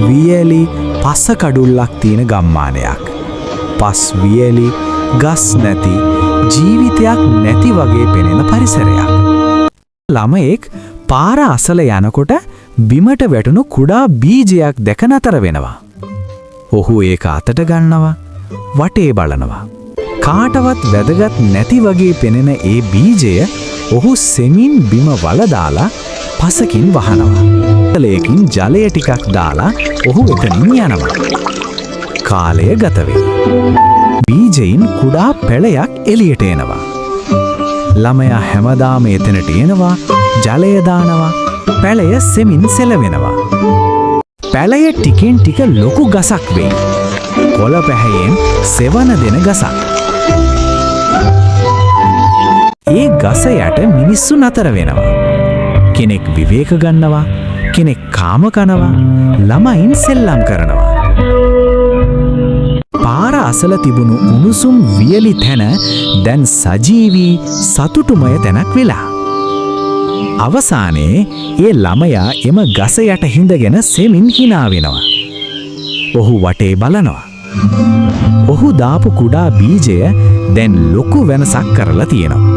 වියලි පස කඩුල්ලක් තියෙන ගම්මානයක්. පස් වියලි ගස් නැති ජීවිතයක් නැති වගේ පෙනෙන පරිසරයක්. ළමයෙක් පාර අසල යනකොට බිමට වැටුණු කුඩා බීජයක් දැක නතර වෙනවා. ඔහු ඒක අතට ගන්නවා, වටේ බලනවා. කාටවත් වැදගත් නැති වගේ පෙනෙන ඒ බීජය ඔහු සෙමින් බිම වලදාලා පසකින් වහනවා. තලයකින් ජලය ටිකක් දාලා ඔහු එතනින් යනවා. කාලය ගත වෙයි. බීජයින් කුඩා පැලයක් එළියට එනවා. ළමයා හැමදාම එතනට එනවා, ජලය දානවා, පැලය සෙමින් සෙලවෙනවා. පැලය ටිකෙන් ටික ලොකු ගසක් වෙයි. කොළ පැහැයෙන් සෙවන දෙන ගසක්. ඒ ගස යට මිනිස්සු නතර වෙනවා. කෙනෙක් විවේක ගන්නවා, කෙනෙක් කාම කනවා, ළමයින් සෙල්ලම් කරනවා. පාර අසල තිබුණු උණුසුම් වියලි තැන දැන් සජීවී සතුටුමය තැනක් වෙලා. අවසානයේ ඒ ළමයා එම ගස යට හිඳගෙන සෙමින් hina වෙනවා. ඔහු වටේ බලනවා. ඔහු දාපු කුඩා බීජය දැන් ලොකු වෙනසක් කරලා තියෙනවා.